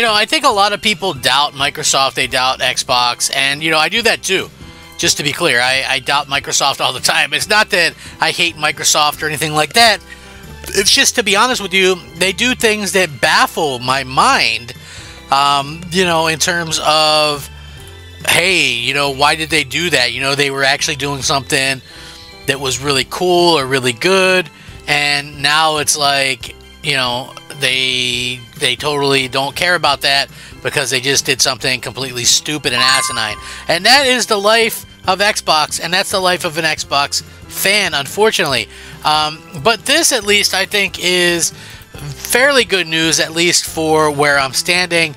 I think a lot of people doubt Microsoft, they doubt Xbox, and, I do that too. Just to be clear, I doubt Microsoft all the time. It's not that I hate Microsoft or anything like that. It's just, to be honest with you, they do things that baffle my mind, in terms of, hey, why did they do that? They were actually doing something that was really cool or really good, and now it's like, they totally don't care about that because they just did something completely stupid and asinine. And that is the life of Xbox, and that's the life of an Xbox fan, unfortunately. But this, at least, I think is fairly good news, at least for where I'm standing.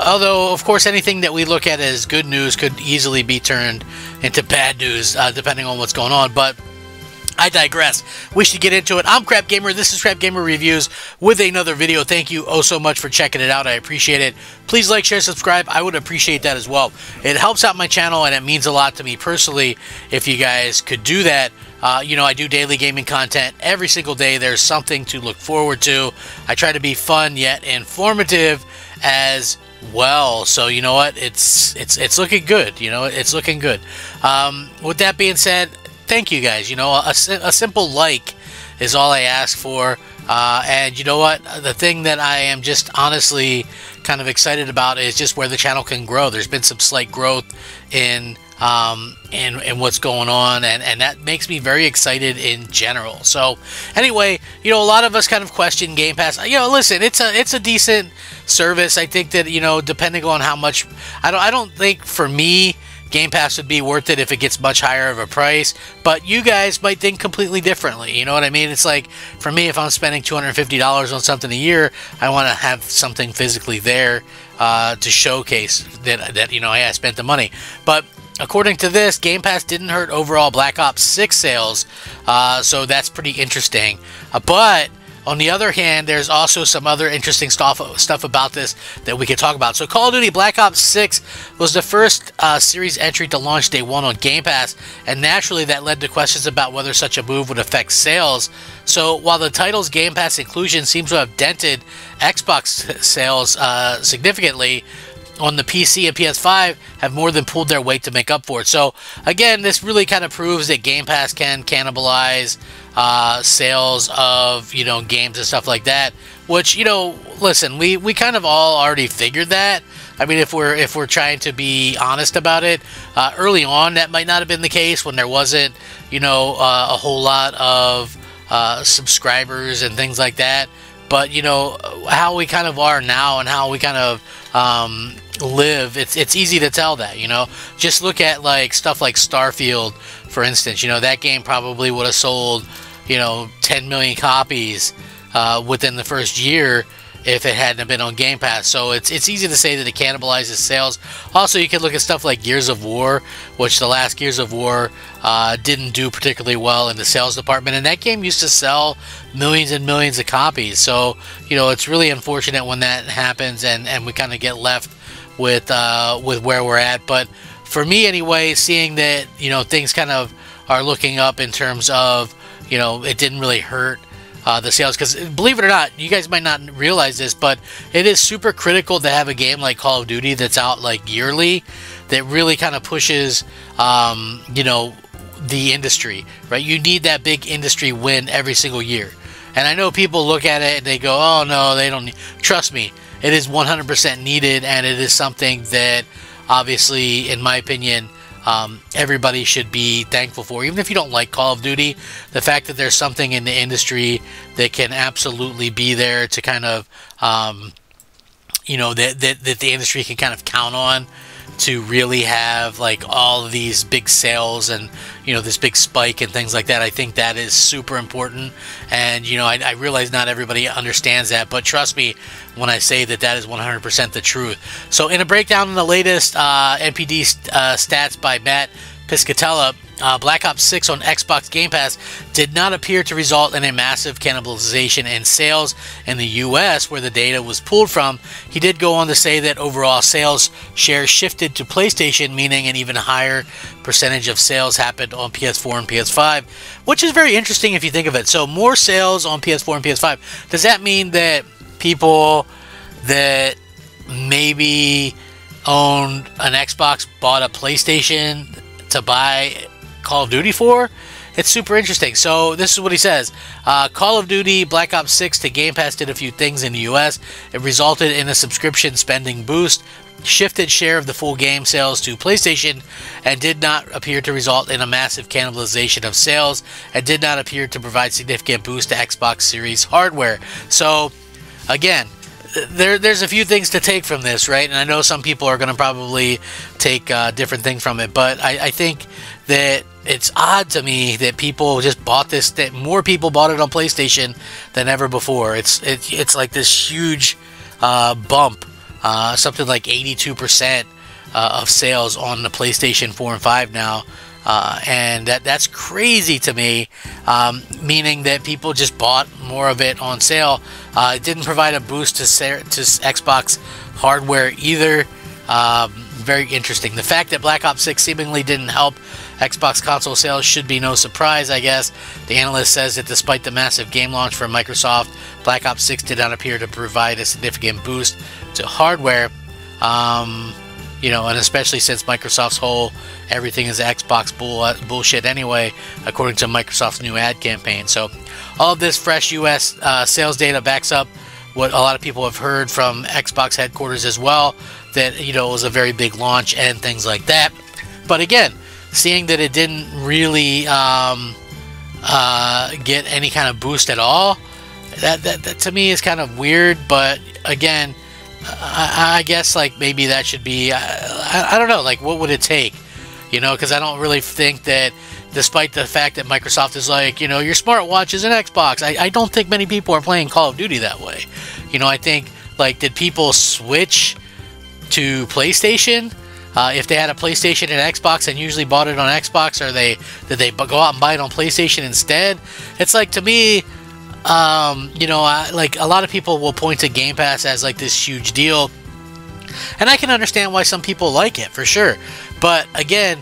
Although, of course, anything that we look at as good news could easily be turned into bad news, depending on what's going on. But I digress. We should get into it. I'm Crap Gamer. This is Crap Gamer Reviews with another video. Thank you oh so much for checking it out. I appreciate it. Please like, share, subscribe. I would appreciate that as well. It helps out my channel, and it means a lot to me personally if you guys could do that. I do daily gaming content every single day. There's something to look forward to. I try to be fun yet informative as well. So you know what? It's looking good. It's looking good. With that being said, thank you guys. A simple like is all I ask for. And you know what? The thing that I am just honestly kind of excited about is just where the channel can grow. There's been some slight growth in what's going on, and that makes me very excited in general. So anyway, a lot of us kind of question Game Pass. Listen, it's a decent service. I think that, depending on how much, I don't think for me Game Pass would be worth it if it gets much higher of a price, but you guys might think completely differently. You know what I mean? It's like, for me, if I'm spending $250 on something a year, I want to have something physically there to showcase that I spent the money. But according to this, Game Pass didn't hurt overall Black Ops 6 sales, so that's pretty interesting. But on the other hand, there's also some other interesting stuff about this that we could talk about. So Call of Duty Black Ops 6 was the first series entry to launch day one on Game Pass, and naturally that led to questions about whether such a move would affect sales. So while the title's Game Pass inclusion seems to have dented Xbox sales significantly, on the PC and PS5 have more than pulled their weight to make up for it. So again, this really kind of proves that Game Pass can cannibalize sales of games and stuff like that, which listen, we kind of all already figured that. I mean, if we're trying to be honest about it, early on that might not have been the case when there wasn't a whole lot of subscribers and things like that. But how we kind of are now and how we kind of live, it's easy to tell that. Just look at like stuff like Starfield, for instance. That game probably would have sold 10 million copies within the first year if it hadn't been on Game Pass. So it's easy to say that it cannibalizes sales. Also, you can look at stuff like Gears of War, which the last Gears of War didn't do particularly well in the sales department, and that game used to sell millions and millions of copies. So it's really unfortunate when that happens, and we kind of get left with where we're at. But for me anyway, seeing that things kind of are looking up in terms of it didn't really hurt the sales, because believe it or not, you guys might not realize this, but it is super critical to have a game like Call of Duty that's out like yearly, that really kind of pushes the industry, right? You need that big industry win every single year. And I know people look at it and they go, oh no, they don't need. Trust me, it is 100% needed, and it is something that obviously, in my opinion, everybody should be thankful for. Even if you don't like Call of Duty, the fact that there's something in the industry that can absolutely be there to kind of that the industry can kind of count on to really have like all of these big sales and this big spike and things like that. I think that is super important, and I realize not everybody understands that, but trust me when I say that that is 100% the truth. So in a breakdown in the latest NPD stats by Matt Piscatella, Black Ops 6 on Xbox Game Pass did not appear to result in a massive cannibalization in sales in the US, where the data was pulled from. He did go on to say that overall sales share shifted to PlayStation, meaning an even higher percentage of sales happened on PS4 and PS5, which is very interesting if you think of it. So more sales on PS4 and PS5. Does that mean that people that maybe owned an Xbox, bought a PlayStation to buy Call of Duty for. It's super interesting. So this is what he says. Call of Duty Black Ops 6 to Game Pass did a few things in the US. It resulted in a subscription spending boost, shifted share of the full game sales to PlayStation, and did not appear to result in a massive cannibalization of sales, and did not appear to provide significant boost to Xbox Series hardware. So again, there's a few things to take from this, right? And I know some people are going to probably take different things from it, but I think that it's odd to me that people just bought this, that more people bought it on PlayStation than ever before. It's like this huge bump, something like 82% of sales on the PlayStation 4 and 5 now. And that's crazy to me, meaning that people just bought more of it on sale. It didn't provide a boost to Xbox hardware either. Very interesting. The fact that Black Ops 6 seemingly didn't help Xbox console sales should be no surprise, I guess. The analyst says that despite the massive game launch for Microsoft, Black Ops 6 did not appear to provide a significant boost to hardware. You know, and especially since Microsoft's whole everything is Xbox bullshit anyway, according to Microsoft's new ad campaign. So all of this fresh US sales data backs up what a lot of people have heard from Xbox headquarters as well, that, you know, it was a very big launch and things like that. But again, seeing that it didn't really get any kind of boost at all, that to me is kind of weird. But again, I guess like maybe that should be, I don't know, like what would it take, you know, because I don't really think that, despite the fact that Microsoft is like, you know, your smartwatch is an Xbox, I don't think many people are playing Call of Duty that way. You know, I think, like, did people switch to PlayStation? If they had a PlayStation and Xbox and usually bought it on Xbox, or did they go out and buy it on PlayStation instead? It's like, to me, you know, like a lot of people will point to Game Pass as like this huge deal, and I can understand why some people like it, for sure. But again,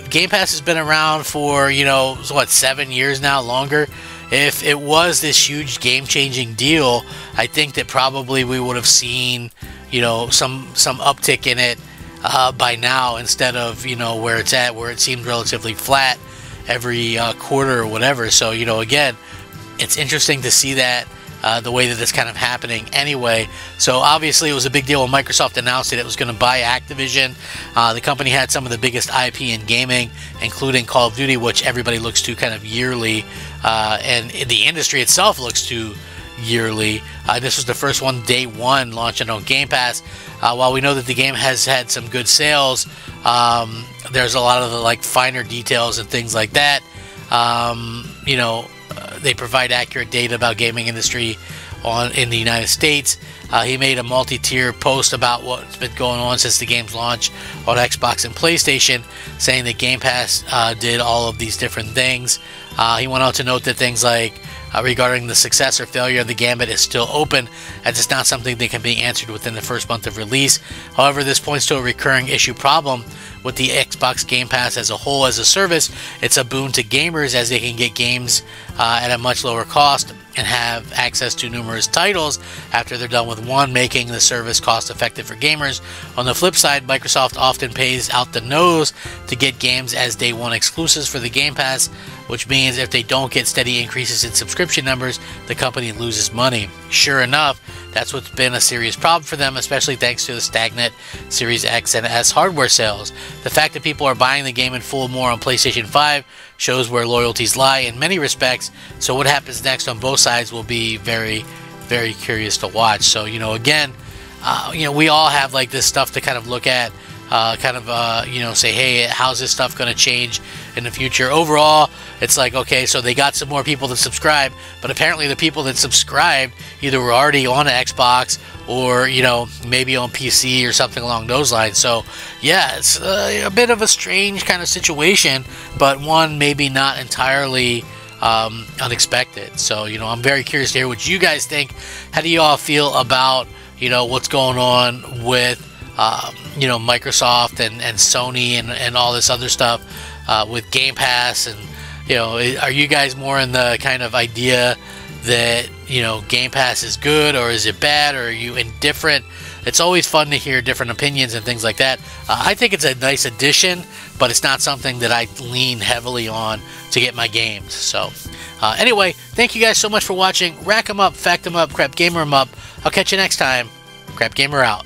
Game Pass has been around for, you know, what, 7 years now, longer. If it was this huge game-changing deal, I think that probably we would have seen, you know, some uptick in it by now, instead of, you know, where it's at, where it seemed relatively flat every quarter or whatever. So, you know, again, it's interesting to see that, the way that it's kind of happening anyway. So obviously it was a big deal when Microsoft announced that it was going to buy Activision. The company had some of the biggest IP in gaming, including Call of Duty, which everybody looks to kind of yearly, and the industry itself looks to yearly. This was the first one, day one, launching on Game Pass. While we know that the game has had some good sales, there's a lot of the like finer details and things like that. You know, they provide accurate data about gaming industry in the United States. He made a multi-tier post about what's been going on since the game's launch on Xbox and PlayStation, saying that Game Pass did all of these different things. He went on to note that things like regarding the success or failure of the Gambit is still open, as it's not something that can be answered within the first month of release. However, this points to a recurring issue problem with the Xbox Game Pass as a whole. As a service, it's a boon to gamers, as they can get games at a much lower cost and have access to numerous titles after they're done with one, making the service cost effective for gamers. On the flip side, Microsoft often pays out the nose to get games as day one exclusives for the Game Pass, which means if they don't get steady increases in subscription numbers, the company loses money. Sure enough, that's what's been a serious problem for them, especially thanks to the stagnant Series X and S hardware sales. The fact that people are buying the game in full more on PlayStation 5 shows where loyalties lie in many respects. So what happens next on both sides will be very, very curious to watch. So, you know, again, you know, we all have like this stuff to kind of look at, you know, say, hey, how's this stuff going to change in the future? Overall, it's like, okay, so they got some more people that subscribe, but apparently the people that subscribed either were already on an Xbox or, you know, maybe on PC or something along those lines. So yeah, it's a bit of a strange kind of situation, but one maybe not entirely unexpected. So, you know, I'm very curious to hear what you guys think. How do you all feel about, you know, what's going on with you know, Microsoft and Sony and all this other stuff with Game Pass? And, you know, are you guys more in the kind of idea that, you know, Game Pass is good, or is it bad, or are you indifferent? it's always fun to hear different opinions and things like that. I think it's a nice addition, but it's not something that I lean heavily on to get my games. So anyway, thank you guys so much for watching. Rack 'em up, fact 'em up, crap gamer 'em up. I'll catch you next time. Crap gamer out.